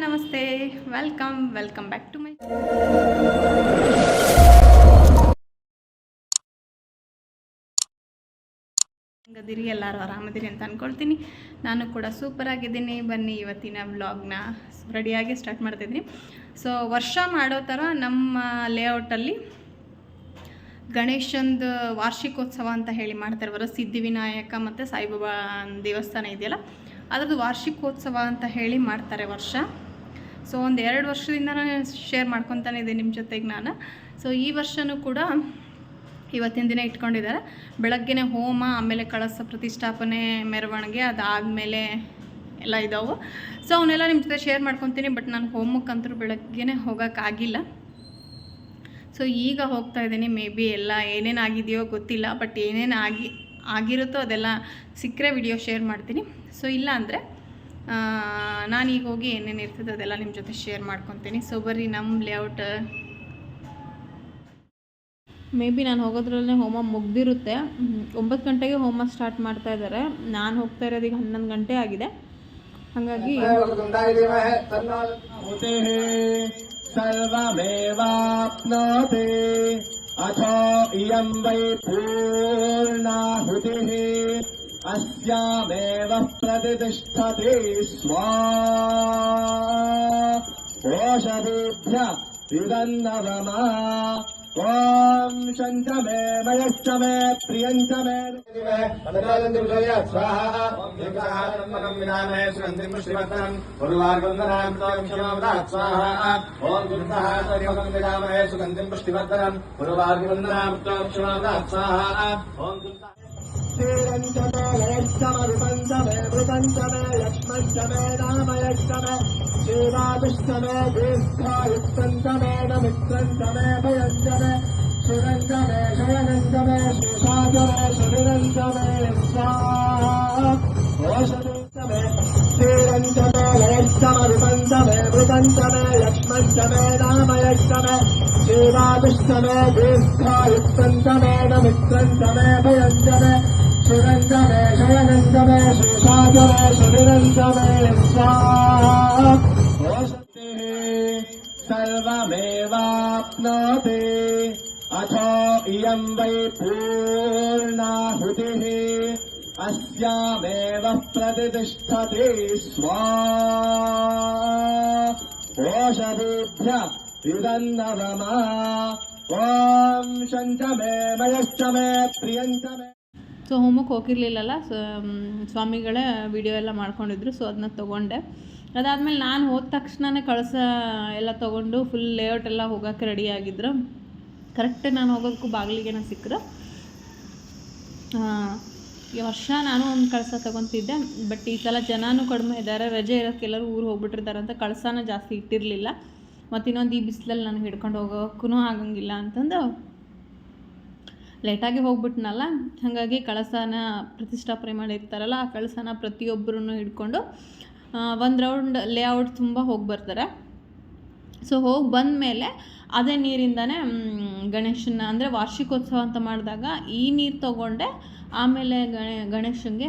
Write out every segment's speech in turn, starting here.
ನಮಸ್ತೆ, welcome back to my ಗದಿರಿ. ಎಲ್ಲರೂ ಆರಾಮದಿರಿ ಅಂತ ಅಂದ್ಕೊಳ್ತೀನಿ. ನಾನು ಕೂಡ ಸೂಪರ್ ಆಗಿದ್ದೀನಿ. ಬನ್ನಿ ಇವತ್ತಿನ ವ್ಲಾಗ್ನ ರೆಡಿಯಾಗಿ ಸ್ಟಾರ್ಟ್ ಮಾಡ್ತಿದ್ದೀನಿ. ಸೊ ವರ್ಷ ಮಾಡೋ ಥರ ನಮ್ಮ ಲೇಔಟಲ್ಲಿ ಗಣೇಶಂದು ವಾರ್ಷಿಕೋತ್ಸವ ಅಂತ ಹೇಳಿ ಮಾಡ್ತಾರೆ. ಸಿದ್ಧಿವಿನಾಯಕ ಮತ್ತು ಸಾಯಿಬಾಬಾ ದೇವಸ್ಥಾನ ಇದೆಯಲ್ಲ, ಅದರದ್ದು ವಾರ್ಷಿಕೋತ್ಸವ ಅಂತ ಹೇಳಿ ಮಾಡ್ತಾರೆ ವರ್ಷ. ಸೊ ಒಂದು 2 ವರ್ಷದಿಂದ ಶೇರ್ ಮಾಡ್ಕೊತಾನೆ ಇದೆ ನಿಮ್ಮ ಜೊತೆಗೆ ನಾನು. ಸೊ ಈ ವರ್ಷವೂ ಕೂಡ ಇವತ್ತಿನ ದಿನ ಇಟ್ಕೊಂಡಿದ್ದಾರೆ. ಬೆಳಗ್ಗೆನೇ ಹೋಮ, ಆಮೇಲೆ ಕಳಸ ಪ್ರತಿಷ್ಠಾಪನೆ, ಮೆರವಣಿಗೆ, ಅದಾದಮೇಲೆ ಎಲ್ಲ ಇದ್ದಾವೆ. ಸೊ ಅವನ್ನೆಲ್ಲ ನಿಮ್ಮ ಜೊತೆ ಶೇರ್ ಮಾಡ್ಕೊತೀನಿ. ಬಟ್ ನಾನು ಹೋಮಕ್ಕಂತೂ ಬೆಳಗ್ಗೆನೇ ಹೋಗೋಕ್ಕಾಗಿಲ್ಲ. ಸೊ ಈಗ ಹೋಗ್ತಾ ಇದ್ದೀನಿ. ಮೇ ಬಿ ಎಲ್ಲ ಏನೇನಾಗಿದೆಯೋ ಗೊತ್ತಿಲ್ಲ, ಬಟ್ ಏನೇನು ಆಗಿರುತ್ತೋ ಅದೆಲ್ಲ ಸಿಕ್ಕರೆ ವಿಡಿಯೋ ಶೇರ್ ಮಾಡ್ತೀನಿ. ಸೊ ಇಲ್ಲ ಅಂದರೆ ನಾನೀಗ ಹೋಗಿ ಏನೇನು ಇರ್ತದೆ ಅದೆಲ್ಲ ನಿಮ್ಮ ಜೊತೆ ಶೇರ್ ಮಾಡ್ಕೊತೀನಿ. ಸೊ ಬರ್ರಿ ನಮ್ಮ ಲೇಔಟ್. ಮೇ ಬಿ ನಾನು ಹೋಗೋದ್ರಲ್ಲೇ ಹೋಮ ಮುಗ್ದಿರುತ್ತೆ. 9 ಗಂಟೆಗೆ ಹೋಮ ಸ್ಟಾರ್ಟ್ ಮಾಡ್ತಾ ಇದ್ದಾರೆ. ನಾನು ಹೋಗ್ತಾ ಇರೋದು ಈಗ 11 ಗಂಟೆ ಆಗಿದೆ. ಹಾಗಾಗಿ ಸರ್ವಮೇವಾಪ್ನೋತಿ ಅಥೋ ಇಯಂ ವೈ ಪೂರ್ಣಾಹುತಿಃ ಅಸ್ಯಾಮೇವ ಪ್ರತಿಷ್ಠತೆ ಸ್ವಾ ಓಷಧೀಭ್ಯ ಇದನ್ನವಮ ಓಂ ಶಂಚಮೇ ಮಯಶ್ಚಮೇ ಪ್ರಿಯಂಚಮೇ ಸ್ವಾಹಾ ಓಂ ಸುಗಂಧಿಂ ಪುಷ್ಟಿವರ್ಧನಂ ಶ್ರೀರಂಚಮೇ ಲಯಶ್ಚಮೇ ಮೃತಂಚಮೇ ಲಕ್ಷ್ಮಂಚಮೇ ನಾಮಯಶ್ಚಮೇ ಶ್ರೀರಾಜಶ್ಚಮೇ ದೀರ್ಘಾಯುಕ್ತಂಚಮೇ ನಮಿತ್ರಂಚಮೇ ಭಯಂಚಮೇ ಸುರಂಚಮೇ ಶಯನಂಚಮೇ ಶೇಷಾಚಮೇ ಶರೀರಂಚಮೇ ಓಷಧೀಚಮೇ ಶ್ರೀರಂಚಮೇ ಲಯಶ್ಚಮೇ ವಿಪಂಚಮೇ ಮೃತಂಚಮೇ ಲಕ್ಷ್ಮಂಚಮೇ ನಾಮಯಶ್ಚಮೇ ಶ್ರೀರಾಜಶ್ಚಮೇ ದೀರ್ಘಾಯುಕ್ತಂಚಮೇ ನಮಿತ್ರಂಚಮೇ ಭಯಂಚಮೇ ಸುರಂಚಮೇ ಶಯನಂಚಮೇ ಶೇಷಾಚಮೇ ಶರೀರಂಚಮೇ ಸರ್ವಮೇವಾಪ್ನೋತಿ ಅಥೋ ಇಯಂ ವೈ ಪೂರ್ಣಾಹುತಿಃ ಅಸ್ಯಾಮೇವ ಪ್ರತಿಷ್ಠತೆ ಸ್ವಾ ಓಷಧೀಭ್ಯ ಇದನ್ನವಮ ಓಂ ಶಂಚಮೇ ಮಯಶ್ಚಮೇ ಪ್ರಿಯಂಚಮೇ. ಸೊ ಹೋಮಕ್ಕೆ ಹೋಗಿರಲಿಲ್ಲಲ್ಲ, ಸ್ವಾಮಿಗಳ ವಿಡಿಯೋ ಎಲ್ಲ ಮಾಡ್ಕೊಂಡಿದ್ರು. ಸೊ ಅದನ್ನ ತೊಗೊಂಡೆ. ಅದಾದಮೇಲೆ ನಾನು ಹೋದ ತಕ್ಷಣವೇ ಕಳಸ ಎಲ್ಲ ತೊಗೊಂಡು ಫುಲ್ ಲೇಔಟ್ ಎಲ್ಲ ಹೋಗೋಕ್ಕೆ ರೆಡಿಯಾಗಿದ್ರು. ಕರೆಕ್ಟ್ ನಾನು ಹೋಗೋದಕ್ಕೂ ಬಾಗಿಲಿಗೆ ಸಿಕ್ಕರು. ಈ ವರ್ಷ ನಾನು ಒಂದು ಕಳಸ ತೊಗೊತಿದ್ದೆ. ಬಟ್ ಈ ಸಲ ಜನನೂ ಕಡಿಮೆ ಇದ್ದಾರೆ, ರಜೆ ಇರೋಕ್ಕೆ ಎಲ್ಲರೂ ಊರು ಹೋಗ್ಬಿಟ್ಟಿರ್ತಾರೆ ಅಂತ ಕಳಸನ ಜಾಸ್ತಿ ಇಟ್ಟಿರಲಿಲ್ಲ. ಮತ್ತು ಇನ್ನೊಂದು ಈ ಬಿಸಿಲಲ್ಲಿ ನನಗೆ ಹಿಡ್ಕೊಂಡು ಹೋಗೋಕ್ಕೂ ಆಗಂಗಿಲ್ಲ ಅಂತಂದು ಲೇಟಾಗಿ ಹೋಗ್ಬಿಟ್ನಲ್ಲ. ಹಾಗಾಗಿ ಕಳಸನ ಪ್ರತಿಷ್ಠಾಪನೆ ಮಾಡಿರ್ತಾರಲ್ಲ, ಆ ಕಳಸನ ಪ್ರತಿಯೊಬ್ಬರೂ ಹಿಡ್ಕೊಂಡು ಒಂದು ರೌಂಡ್ ಲೇಔಟ್ ತುಂಬ ಹೋಗಿ ಬರ್ತಾರೆ. ಸೊ ಹೋಗಿ ಬಂದಮೇಲೆ ಅದೇ ನೀರಿಂದನೇ ಗಣೇಶನ ಅಂದರೆ ವಾರ್ಷಿಕೋತ್ಸವ ಅಂತ ಮಾಡಿದಾಗ ಈ ನೀರು ತೊಗೊಂಡೆ ಆಮೇಲೆ ಗಣೇಶನಿಗೆ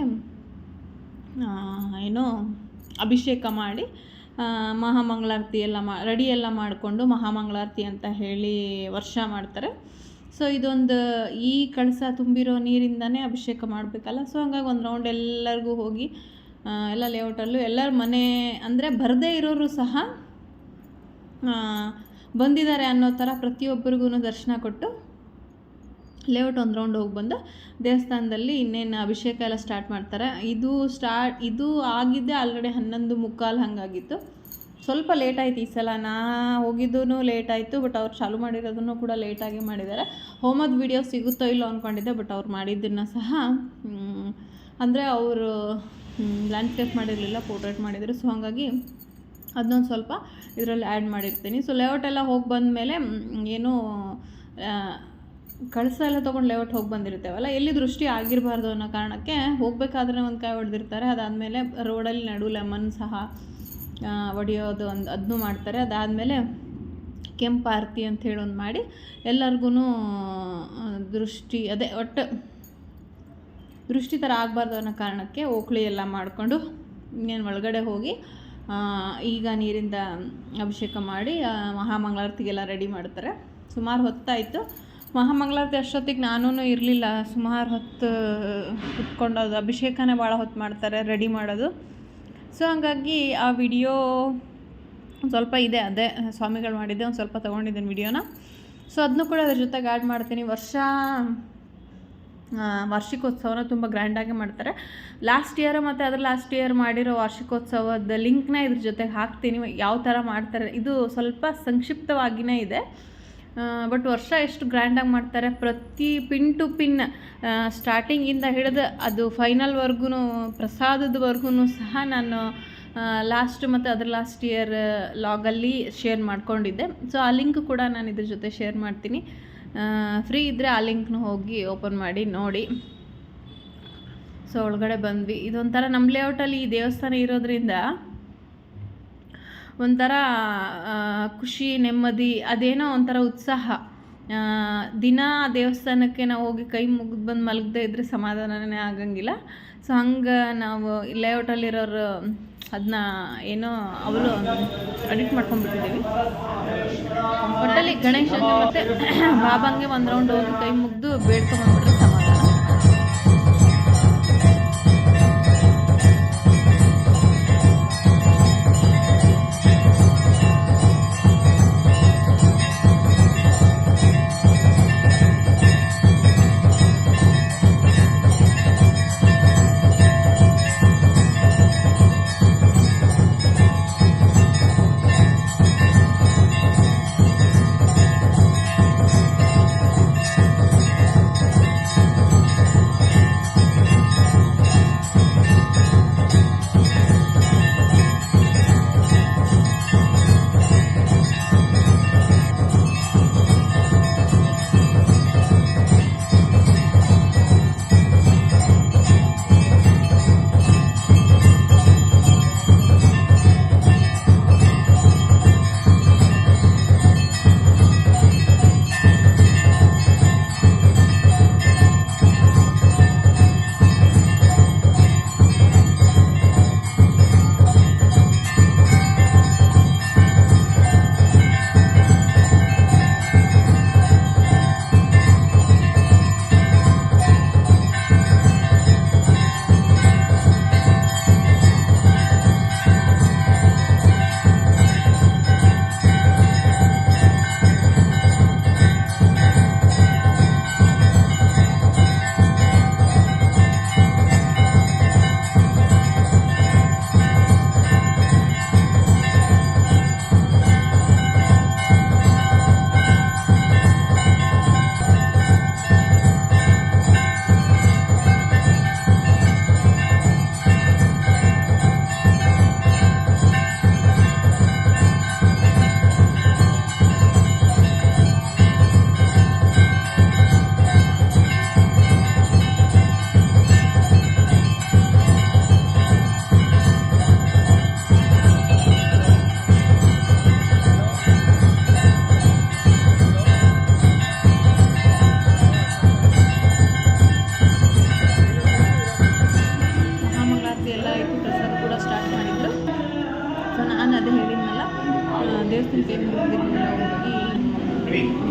ಏನೋ ಅಭಿಷೇಕ ಮಾಡಿ ಮಹಾಮಂಗಳಾರತಿ ಎಲ್ಲ ರೆಡಿ ಎಲ್ಲ ಮಾಡಿಕೊಂಡು ಮಹಾಮಂಗಳಾರತಿ ಅಂತ ಹೇಳಿ ವರ್ಷ ಮಾಡ್ತಾರೆ. ಸೊ ಇದೊಂದು ಈ ಕಳಸ ತುಂಬಿರೋ ನೀರಿಂದನೇ ಅಭಿಷೇಕ ಮಾಡಬೇಕಲ್ಲ. ಸೊ ಹಂಗಾಗಿ ಒಂದು ರೌಂಡ್ ಎಲ್ಲರಿಗೂ ಹೋಗಿ ಎಲ್ಲ ಲೇಔಟಲ್ಲೂ ಎಲ್ಲರ ಮನೆ ಅಂದರೆ ಬರದೇ ಇರೋರು ಸಹ ಬಂದಿದ್ದಾರೆ ಅನ್ನೋ ಥರ ಪ್ರತಿಯೊಬ್ಬರಿಗೂ ದರ್ಶನ ಕೊಟ್ಟು ಲೇಔಟ್ ಒಂದು ರೌಂಡ್ ಹೋಗಿ ಬಂದು ದೇವಸ್ಥಾನದಲ್ಲಿ ಇನ್ನೇನು ಅಭಿಷೇಕ ಎಲ್ಲ ಸ್ಟಾರ್ಟ್ ಮಾಡ್ತಾರೆ. ಇದು ಆಗಿದ್ದೆ ಆಲ್ರೆಡಿ 11:45 ಹಾಗಾಗಿತ್ತು. ಸ್ವಲ್ಪ ಲೇಟ್ ಆಯಿತು ಈ ಸಲ. ನಾ ಹೋಗಿದ್ದೂ ಲೇಟ್ ಆಯಿತು, ಬಟ್ ಅವ್ರು ಚಾಲೂ ಮಾಡಿರೋದನ್ನು ಕೂಡ ಲೇಟಾಗಿ ಮಾಡಿದ್ದಾರೆ. ಹೋಮದ ವಿಡಿಯೋ ಸಿಗುತ್ತೋ ಇಲ್ಲೋ ಅಂದ್ಕೊಂಡಿದ್ದೆ, ಬಟ್ ಅವ್ರು ಮಾಡಿದ್ದನ್ನು ಸಹ ಅಂದರೆ ಅವರು ಲ್ಯಾಂಡ್ಸ್ಕೇಪ್ ಮಾಡಿರಲಿಲ್ಲ, ಪೋರ್ಟ್ರೇಟ್ ಮಾಡಿದರು. ಸೊ ಹಾಗಾಗಿ ಅದನ್ನೊಂದು ಸ್ವಲ್ಪ ಇದರಲ್ಲಿ ಆ್ಯಡ್ ಮಾಡಿರ್ತೀನಿ. ಸೊ ಲೇಔಟ್ ಎಲ್ಲ ಹೋಗಿ ಬಂದಮೇಲೆ ಏನು ಕಳಸ ಎಲ್ಲ ತೊಗೊಂಡು ಲೇಔಟ್ ಹೋಗಿ ಬಂದಿರ್ತೇವಲ್ಲ, ಎಲ್ಲಿ ದೃಷ್ಟಿ ಆಗಿರಬಾರ್ದು ಅನ್ನೋ ಕಾರಣಕ್ಕೆ ಹೋಗಬೇಕಾದ್ರೆ ಒಂದು ಕಾಯಿ ಹೊಡೆದಿರ್ತಾರೆ. ಅದಾದಮೇಲೆ ರೋಡಲ್ಲಿ ನಡು ಲೆಮನ್ ಸಹ ಒಡೆಯೋದು ಅದನ್ನೂ ಮಾಡ್ತಾರೆ. ಅದಾದಮೇಲೆ ಕೆಂಪು ಆರತಿ ಅಂಥೇಳಿ ಒಂದು ಮಾಡಿ ಎಲ್ಲರಿಗೂ ದೃಷ್ಟಿ ಅದೇ ಒಟ್ಟು ದೃಷ್ಟಿ ಥರ ಆಗಬಾರ್ದು ಅನ್ನೋ ಕಾರಣಕ್ಕೆ ಓಕ್ಳಿ ಎಲ್ಲ ಮಾಡಿಕೊಂಡು ಇನ್ನೇನು ಒಳಗಡೆ ಹೋಗಿ ಈಗ ನೀರಿಂದ ಅಭಿಷೇಕ ಮಾಡಿ ಮಹಾಮಂಗಳಾರತಿಗೆಲ್ಲ ರೆಡಿ ಮಾಡ್ತಾರೆ. ಸುಮಾರು ಹೊತ್ತಾಯಿತು. ಮಹಾಮಂಗಳಾರತಿ ಅಷ್ಟೊತ್ತಿಗೆ ನಾನೂ ಇರಲಿಲ್ಲ. ಸುಮಾರು ಹೊತ್ತು ಕುತ್ಕೊಂಡು ಅದು ಅಭಿಷೇಕನೇ ಭಾಳ ಹೊತ್ತು ಮಾಡ್ತಾರೆ, ರೆಡಿ ಮಾಡೋದು. ಸೊ ಹಂಗಾಗಿ ಆ ವಿಡಿಯೋ ಸ್ವಲ್ಪ ಇದೆ, ಅದೇ ಸ್ವಾಮಿಗಳು ಮಾಡಿದ್ದೆ, ಒಂದು ಸ್ವಲ್ಪ ತೊಗೊಂಡಿದ್ದೇನೆ ವಿಡಿಯೋನ. ಸೊ ಅದನ್ನು ಕೂಡ ಅದ್ರ ಜೊತೆಗೆ ಆ್ಯಡ್ ಮಾಡ್ತೀನಿ. ವಾರ್ಷಿಕೋತ್ಸವನ ತುಂಬ ಗ್ರ್ಯಾಂಡಾಗಿ ಮಾಡ್ತಾರೆ. ಲಾಸ್ಟ್ ಇಯರ್ ಮತ್ತು ಅದರ ಲಾಸ್ಟ್ ಇಯರ್ ಮಾಡಿರೋ ವಾರ್ಷಿಕೋತ್ಸವದ ಲಿಂಕ್ನ ಇದ್ರ ಜೊತೆಗೆ ಹಾಕ್ತೀನಿ, ಯಾವ ಥರ ಮಾಡ್ತಾರೆ. ಇದು ಸ್ವಲ್ಪ ಸಂಕ್ಷಿಪ್ತವಾಗಿಯೇ ಇದೆ, ಬಟ್ ವರ್ಷ ಎಷ್ಟು ಗ್ರ್ಯಾಂಡಾಗಿ ಮಾಡ್ತಾರೆ. ಪ್ರತಿ ಪಿನ್ ಟು ಪಿನ್ ಸ್ಟಾರ್ಟಿಂಗಿಂದ ಹಿಡಿದು ಅದು ಫೈನಲ್ವರೆಗೂ ಪ್ರಸಾದದವರೆಗೂ ಸಹ ನಾನು ಲಾಸ್ಟ್ ಮತ್ತು ಅದರ ಲಾಸ್ಟ್ ಇಯರ್ ಲಾಗಲ್ಲಿ ಶೇರ್ ಮಾಡ್ಕೊಂಡಿದ್ದೆ. ಸೊ ಆ ಲಿಂಕ್ ಕೂಡ ನಾನು ಇದ್ರ ಜೊತೆ ಶೇರ್ ಮಾಡ್ತೀನಿ. ಫ್ರೀ ಇದ್ದರೆ ಆ ಲಿಂಕ್ನ ಹೋಗಿ ಓಪನ್ ಮಾಡಿ ನೋಡಿ. ಸೊ ಒಳಗಡೆ ಬಂದ್ವಿ. ಇದೊಂಥರ ನಮ್ಮ ಲೇಔಟಲ್ಲಿ ಈ ದೇವಸ್ಥಾನ ಇರೋದ್ರಿಂದ ಒಂಥರ ಖುಷಿ, ನೆಮ್ಮದಿ, ಅದೇನೋ ಒಂಥರ ಉತ್ಸಾಹ. ದಿನ ದೇವಸ್ಥಾನಕ್ಕೆ ನಾವು ಹೋಗಿ ಕೈ ಮುಗಿದು ಬಂದು ಮಲಗದೇ ಇದ್ದರೆ ಸಮಾಧಾನನೇ ಆಗಂಗಿಲ್ಲ. ಸೊ ಹಂಗೆ ನಾವು ಲೇಔಟಲ್ಲಿರೋರು ಅದನ್ನ ಏನೋ ಅವರು ಅಡಿಟ್ ಮಾಡ್ಕೊಂಡ್ಬಿಟ್ಟಿದ್ದೀವಿ. ಒಟ್ಟಲ್ಲಿ ಗಣೇಶಂಗೆ ಮತ್ತು ಬಾಬಂಗೆ ಒಂದು ರೌಂಡ್ ಹೋಗಿ ಕೈ ಮುಗಿದು ಬೇಡ್ಕೊಂಡ್ಬಂದ್ಬಿಟ್ರೆ ಸಮಾಧಾನ.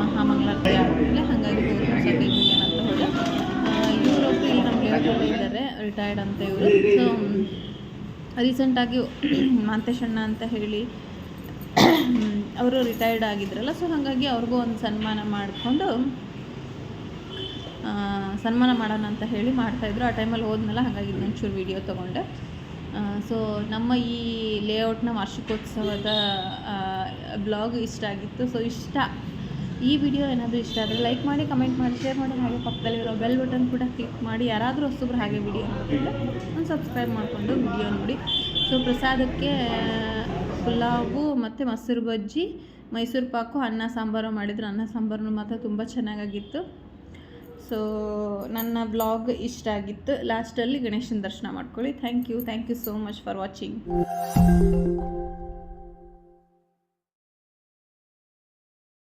ಮಹಾಮಂಗಳಾರತಿ ಆದಮೇಲೆ ಹಾಗಾಗಿ ಹೋಗಿ ಹೊಸ ಕೈಮುಗಿಯನ್ ಅಂತ ಹೋದೆ. ಇವರು ಇಲ್ಲಿ ನಮ್ಮ ಲೇಔಟಲ್ಲಿ ಇದ್ದಾರೆ, ರಿಟೈರ್ಡ್ ಅಂತ ಇವರು. ಸೊ ರೀಸೆಂಟಾಗಿ ಮಾಂತೇಶಣ್ಣ ಅಂತ ಹೇಳಿ ಅವರು ರಿಟೈರ್ಡ್ ಆಗಿದ್ರಲ್ಲ. ಸೊ ಹಾಗಾಗಿ ಅವ್ರಿಗೂ ಒಂದು ಸನ್ಮಾನ ಮಾಡಿಕೊಂಡು ಸನ್ಮಾನ ಮಾಡೋಣ ಅಂತ ಹೇಳಿ ಮಾಡ್ತಾಯಿದ್ರು. ಆ ಟೈಮಲ್ಲಿ ಹೋದ್ಮೇಲೆ ಹಾಗಾಗಿ ಒಂಚೂರು ವೀಡಿಯೋ ತೊಗೊಂಡೆ. ಸೊ ನಮ್ಮ ಈ ಲೇಔಟ್ನ ವಾರ್ಷಿಕೋತ್ಸವದ ಬ್ಲಾಗ್ ಇಷ್ಟ ಆಗಿತ್ತು. ಸೊ ಈ ವಿಡಿಯೋ ಏನಾದರೂ ಇಷ್ಟ ಆದರೆ ಲೈಕ್ ಮಾಡಿ, ಕಮೆಂಟ್ ಮಾಡಿ, ಶೇರ್ ಮಾಡಿ. ಹಾಗೆ ಪಕ್ಕದಲ್ಲಿರೋ ಬೆಲ್ ಬಟನ್ ಕೂಡ ಕ್ಲಿಕ್ ಮಾಡಿ. ಯಾರಾದರೂ ಹೊಸಬ್ರು ಹಾಗೆ ವಿಡಿಯೋ ನೋಡಿದ್ರೆ ಒಂದು ಸಬ್ಸ್ಕ್ರೈಬ್ ಮಾಡಿಕೊಂಡು ವಿಡಿಯೋ ನೋಡಿ. ಸೊ ಪ್ರಸಾದಕ್ಕೆ ಪುಲಾವು ಮತ್ತು ಮೊಸರು ಬಜ್ಜಿ, ಮೈಸೂರು ಪಾಕು, ಅನ್ನ ಸಾಂಬಾರು ಮಾಡಿದ್ರು. ಅನ್ನ ಸಾಂಬಾರು ಮಾತ್ರ ತುಂಬ ಚೆನ್ನಾಗಾಗಿತ್ತು. ಸೊ ನನ್ನ ಬ್ಲಾಗ್ ಇಷ್ಟ ಆಗಿತ್ತು. ಲಾಸ್ಟಲ್ಲಿ ಗಣೇಶನ ದರ್ಶನ ಮಾಡ್ಕೊಳ್ಳಿ. Thank you so much for watching.